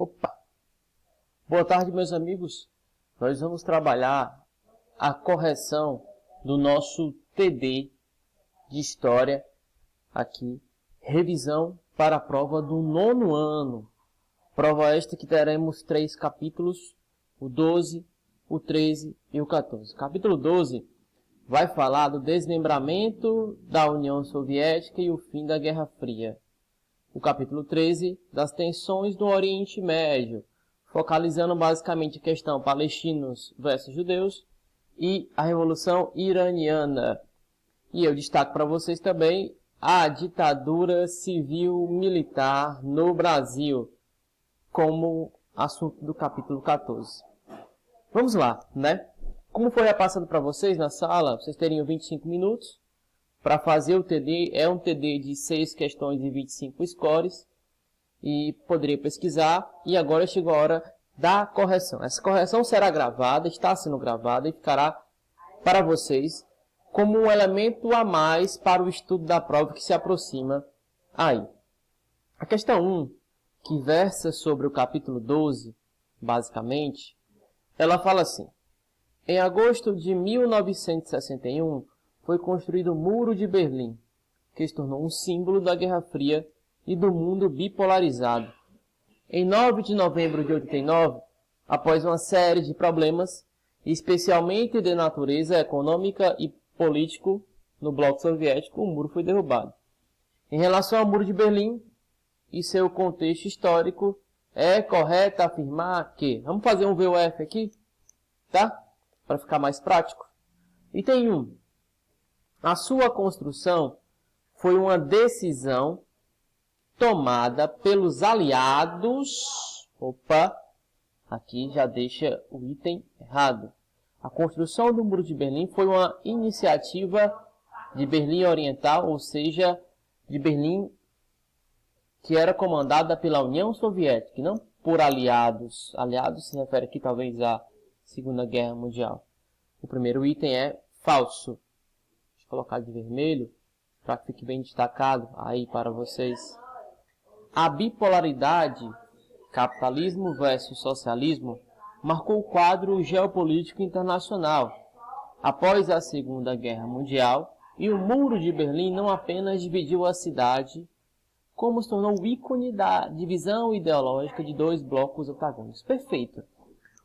Opa! Boa tarde, meus amigos. Nós vamos trabalhar a correção do nosso TD de História aqui. Revisão para a prova do 9º ano. Prova esta que teremos 3 capítulos, o 12, o 13 e o 14. Capítulo 12 vai falar do desmembramento da União Soviética e o fim da Guerra Fria. O capítulo 13, das tensões no Oriente Médio, focalizando basicamente a questão palestinos versus judeus e a Revolução Iraniana. E eu destaco para vocês também a ditadura civil-militar no Brasil, como assunto do capítulo 14. Vamos lá, né? Como foi repassado para vocês na sala, vocês teriam 25 minutos. Para fazer o TD, é um TD de 6 questões e 25 scores. E poderia pesquisar. E agora chegou a hora da correção. Essa correção será gravada, está sendo gravada e ficará para vocês como um elemento a mais para o estudo da prova que se aproxima aí. A questão 1, que versa sobre o capítulo 12, basicamente, ela fala assim: em agosto de 1961, foi construído o Muro de Berlim, que se tornou um símbolo da Guerra Fria e do mundo bipolarizado. Em 9 de novembro de 89, após uma série de problemas, especialmente de natureza econômica e político, no bloco soviético, o muro foi derrubado. Em relação ao Muro de Berlim e seu contexto histórico, é correto afirmar que... Vamos fazer um VOF aqui, tá? Para ficar mais prático. Item 1. A sua construção foi uma decisão tomada pelos aliados. Opa, aqui já deixa o item errado. A construção do Muro de Berlim foi uma iniciativa de Berlim Oriental, ou seja, de Berlim que era comandada pela União Soviética, e não por aliados. Aliados se refere aqui talvez à Segunda Guerra Mundial. O primeiro item é falso. Deixa eu colocar de vermelho para que fique bem destacado aí para vocês. A bipolaridade, capitalismo versus socialismo, marcou o quadro geopolítico internacional após a Segunda Guerra Mundial, e o Muro de Berlim não apenas dividiu a cidade, como se tornou o ícone da divisão ideológica de 2 blocos antagônicos. Perfeito.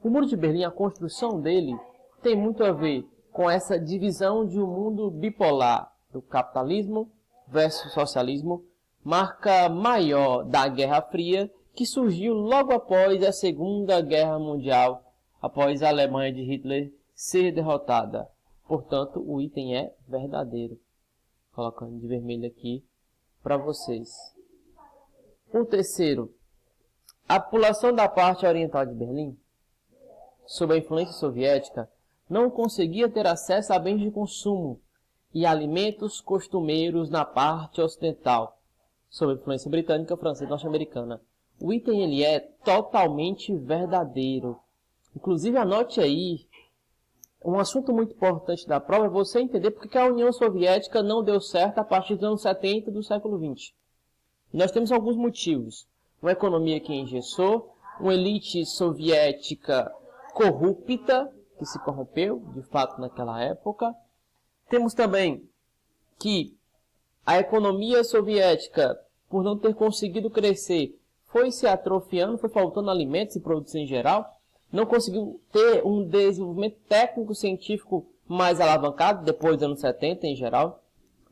O Muro de Berlim, a construção dele, tem muito a ver com essa divisão de um mundo bipolar, do capitalismo versus socialismo, marca maior da Guerra Fria, que surgiu logo após a Segunda Guerra Mundial, após a Alemanha de Hitler ser derrotada. Portanto, o item é verdadeiro. Colocando de vermelho aqui para vocês. O terceiro. A população da parte oriental de Berlim, sob a influência soviética, não conseguia ter acesso a bens de consumo e alimentos costumeiros na parte ocidental, sob a influência britânica, francesa e norte-americana. O item ele é totalmente verdadeiro. Inclusive, anote aí, um assunto muito importante da prova é você entender porque que a União Soviética não deu certo a partir dos anos 70 do século XX. E nós temos alguns motivos. Uma economia que engessou, uma elite soviética corrupta, que se corrompeu, de fato, naquela época. Temos também que a economia soviética, por não ter conseguido crescer, foi se atrofiando, foi faltando alimentos e produtos em geral, não conseguiu ter um desenvolvimento técnico-científico mais alavancado, depois dos anos 70 em geral,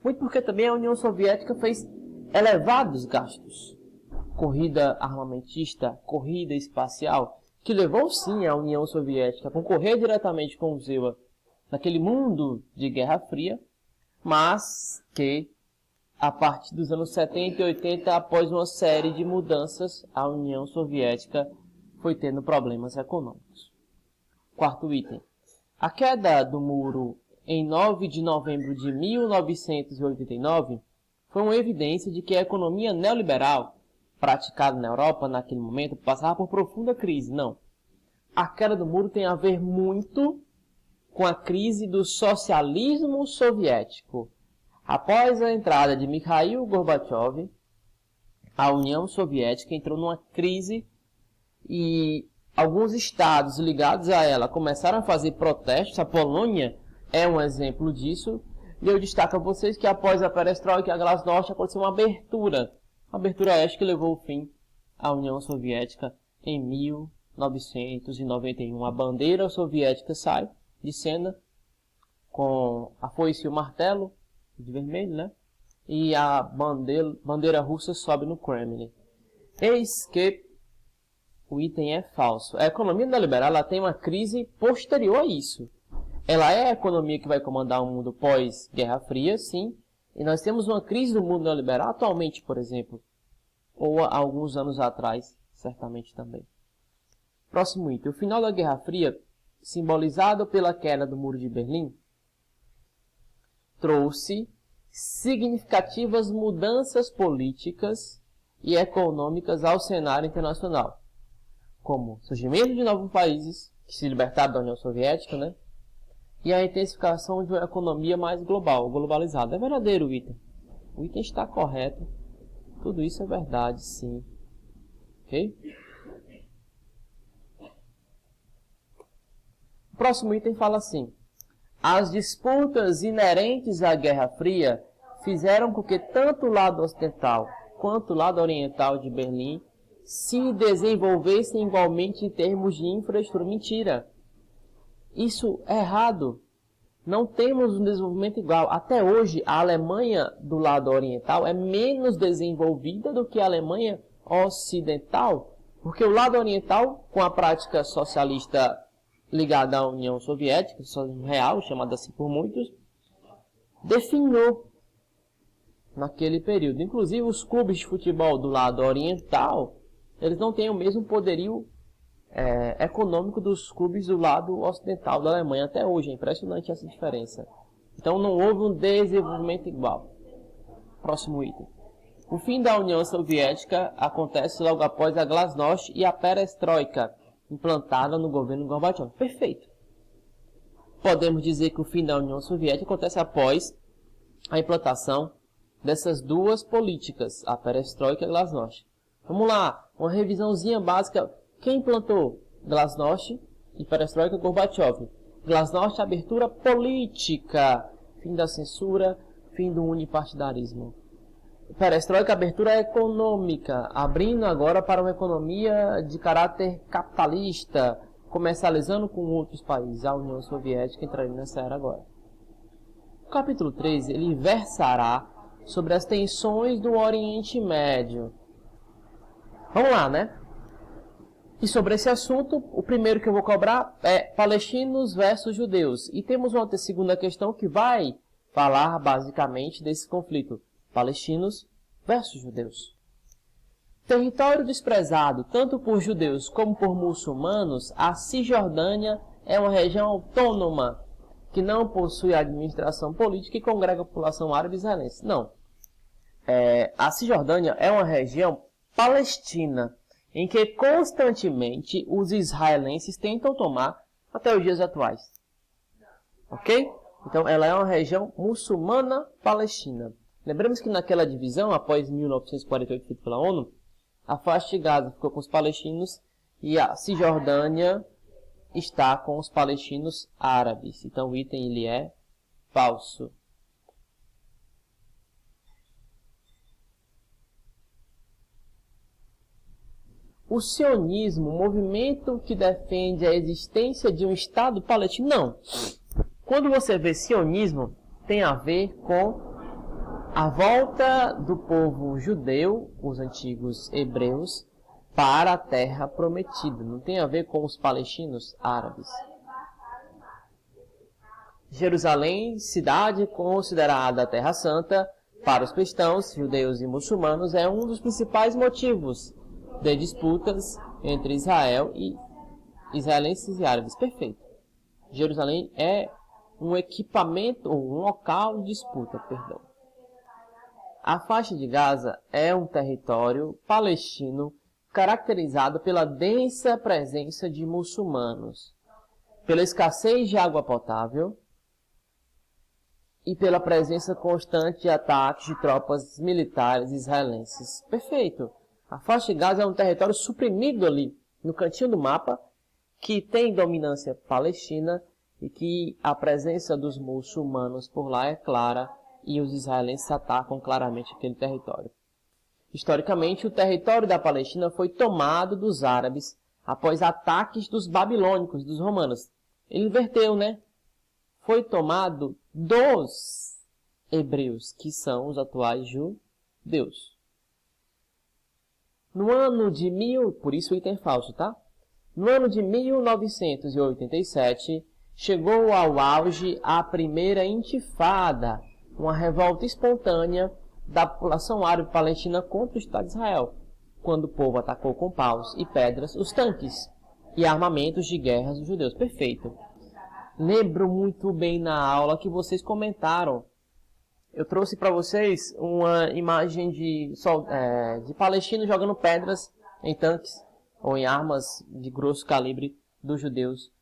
muito porque também a União Soviética fez elevados gastos. Corrida armamentista, corrida espacial, que levou sim a União Soviética a concorrer diretamente com o ZEWA naquele mundo de Guerra Fria, mas que a partir dos anos 70 e 80, após uma série de mudanças, a União Soviética foi tendo problemas econômicos. Quarto item. A queda do muro em 9 de novembro de 1989 foi uma evidência de que a economia neoliberal praticada na Europa naquele momento passava por profunda crise. Não. A queda do muro tem a ver muito com a crise do socialismo soviético. Após a entrada de Mikhail Gorbachev, a União Soviética entrou numa crise e alguns estados ligados a ela começaram a fazer protestos. A Polônia é um exemplo disso. E eu destaco a vocês que após a perestroika e a glasnost aconteceu uma abertura esta que levou o fim à União Soviética em 1991. A bandeira soviética sai de cena com a foice e o martelo de vermelho, né? E a bandeira russa sobe no Kremlin. Eis que o item é falso. A economia neoliberal ela tem uma crise posterior a isso. Ela é a economia que vai comandar o mundo pós-Guerra Fria, sim. E nós temos uma crise do mundo neoliberal atualmente, por exemplo. Ou há alguns anos atrás, certamente também. Próximo item. O final da Guerra Fria, simbolizado pela queda do Muro de Berlim, trouxe significativas mudanças políticas e econômicas ao cenário internacional. Como o surgimento de novos países que se libertaram da União Soviética, né? E a intensificação de uma economia mais global, globalizada. É verdadeiro o item. O item está correto. Tudo isso é verdade, sim. Ok? O próximo item fala assim. As disputas inerentes à Guerra Fria fizeram com que tanto o lado ocidental quanto o lado oriental de Berlim se desenvolvessem igualmente em termos de infraestrutura. Mentira! Isso é errado. Não temos um desenvolvimento igual. Até hoje, a Alemanha do lado oriental é menos desenvolvida do que a Alemanha ocidental, porque o lado oriental, com a prática socialista ligada à União Soviética, socialismo real, chamada assim por muitos, definhou naquele período. Inclusive, os clubes de futebol do lado oriental, eles não têm o mesmo poderio econômico dos clubes do lado ocidental da Alemanha até hoje. É impressionante essa diferença. Então não houve um desenvolvimento igual. Próximo item. O fim da União Soviética acontece logo após a glasnost e a perestroika, implantada no governo Gorbachev. Perfeito. Podemos dizer que o fim da União Soviética acontece após a implantação dessas duas políticas, a perestroika e a glasnost. Vamos lá, uma revisãozinha básica. Quem implantou glasnost e perestroika? Gorbachev. Glasnost, abertura política, fim da censura, fim do unipartidarismo. Perestroika, abertura econômica, abrindo agora para uma economia de caráter capitalista, comercializando com outros países. A União Soviética entraria nessa era agora. O capítulo 3, ele versará sobre as tensões do Oriente Médio. Vamos lá, né? E sobre esse assunto, o primeiro que eu vou cobrar é palestinos versus judeus. E temos uma segunda questão que vai falar basicamente desse conflito. Palestinos versus judeus. Território desprezado tanto por judeus como por muçulmanos, a Cisjordânia é uma região autônoma que não possui administração política e congrega a população árabe israelense. Não. A Cisjordânia é uma região palestina em que constantemente os israelenses tentam tomar até os dias atuais. Ok? Então, ela é uma região muçulmana palestina. Lembramos que naquela divisão, após 1948, feita pela ONU, a faixa de Gaza ficou com os palestinos e a Cisjordânia está com os palestinos árabes. Então, o item ele é falso. O sionismo, o movimento que defende a existência de um Estado palestino, não. Quando você vê sionismo, tem a ver com a volta do povo judeu, os antigos hebreus, para a terra prometida. Não tem a ver com os palestinos árabes. Jerusalém, cidade considerada a Terra Santa, para os cristãos, judeus e muçulmanos, é um dos principais motivos de disputas entre Israel e israelenses e árabes. Perfeito. Jerusalém é um equipamento, ou um local de disputa, perdão. A faixa de Gaza é um território palestino caracterizado pela densa presença de muçulmanos, pela escassez de água potável e pela presença constante de ataques de tropas militares israelenses. Perfeito. A faixa de Gaza é um território suprimido ali no cantinho do mapa, que tem dominância palestina e que a presença dos muçulmanos por lá é clara e os israelenses atacam claramente aquele território. Historicamente, o território da Palestina foi tomado dos árabes após ataques dos babilônicos, dos romanos. Ele inverteu, né? Foi tomado dos hebreus, que são os atuais judeus. No ano de por isso o item falso, tá? No ano de 1987, chegou ao auge a primeira intifada, uma revolta espontânea da população árabe palestina contra o Estado de Israel, quando o povo atacou com paus e pedras os tanques e armamentos de guerra dos judeus. Perfeito. Lembro muito bem na aula que vocês comentaram. Eu trouxe para vocês uma imagem de palestinos jogando pedras em tanques ou em armas de grosso calibre dos judeus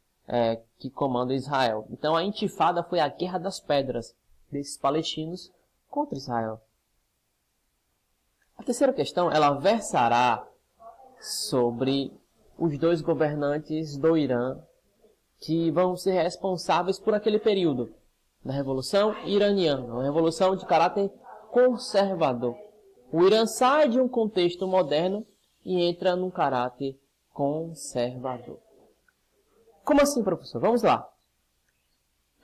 que comandam Israel. Então a intifada foi a guerra das pedras desses palestinos contra Israel. A terceira questão, ela versará sobre os dois governantes do Irã que vão ser responsáveis por aquele período da Revolução Iraniana, uma revolução de caráter conservador. O Irã sai de um contexto moderno e entra num caráter conservador. Como assim, professor? Vamos lá.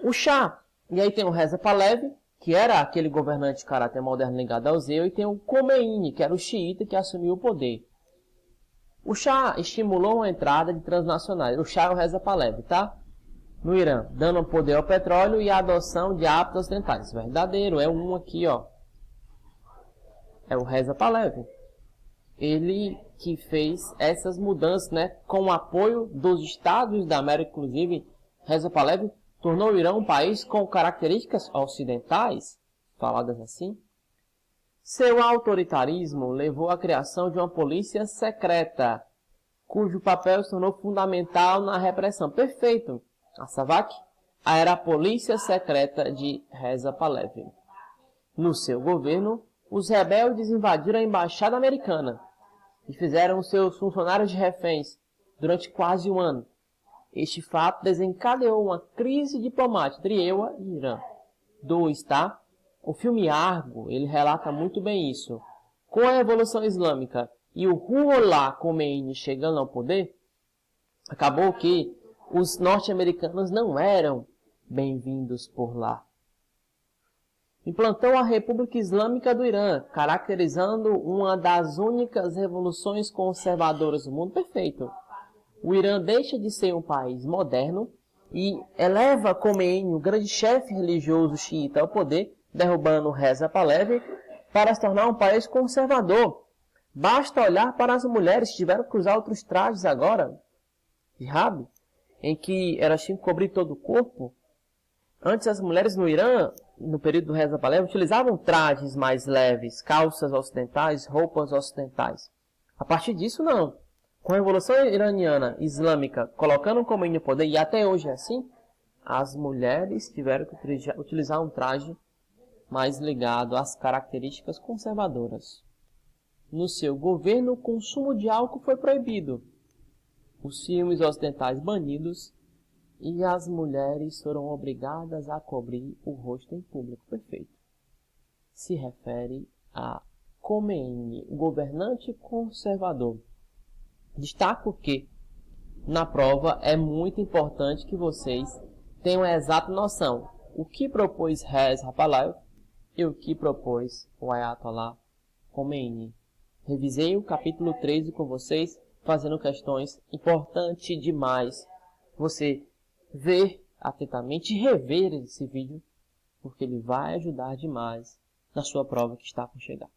O Shah, e aí tem o Reza Pahlavi, que era aquele governante de caráter moderno ligado ao Zeu, e tem o Khomeini, que era o xiita que assumiu o poder. O Shah estimulou a entrada de transnacionais. O Shah é o Reza Pahlavi, tá? No Irã, dando poder ao petróleo e a adoção de hábitos ocidentais. Verdadeiro, é um aqui, ó. É o Reza Pahlavi. Ele que fez essas mudanças, né? Com o apoio dos Estados da América, inclusive, Reza Pahlavi tornou o Irã um país com características ocidentais, faladas assim. Seu autoritarismo levou à criação de uma polícia secreta, cujo papel se tornou fundamental na repressão. Perfeito. A SAVAK era a polícia secreta de Reza Pahlavi. No seu governo, os rebeldes invadiram a embaixada americana e fizeram seus funcionários de reféns durante quase um ano. Este fato desencadeou uma crise diplomática entre EUA e Irã. 2, tá? O filme Argo, ele relata muito bem isso. Com a Revolução Islâmica e o Ruhollah Khomeini chegando ao poder, acabou que os norte-americanos não eram bem-vindos por lá. Implantou a República Islâmica do Irã, caracterizando uma das únicas revoluções conservadoras do mundo. Perfeito. O Irã deixa de ser um país moderno e eleva Khomeini, o grande chefe religioso xiita, ao poder, derrubando Reza Pahlavi, para se tornar um país conservador. Basta olhar para as mulheres que tiveram que usar outros trajes agora, hijab, em que elas tinham que cobrir todo o corpo. Antes, as mulheres no Irã, no período do Reza Pahlavi, utilizavam trajes mais leves, calças ocidentais, roupas ocidentais. A partir disso, não. Com a Revolução Iraniana Islâmica colocando o Khomeini no poder, e até hoje é assim, as mulheres tiveram que utilizar um traje mais ligado às características conservadoras. No seu governo, o consumo de álcool foi proibido, os filmes ocidentais banidos e as mulheres foram obrigadas a cobrir o rosto em público. Perfeito. Se refere a Khomeini, o governante conservador. Destaco que, na prova, é muito importante que vocês tenham a exata noção o que propôs Reza Pahlavi e o que propôs o Ayatollah Khomeini. Revisei o capítulo 13 com vocês, fazendo questões importantes demais. Você ver atentamente e rever esse vídeo, porque ele vai ajudar demais na sua prova que está por chegar.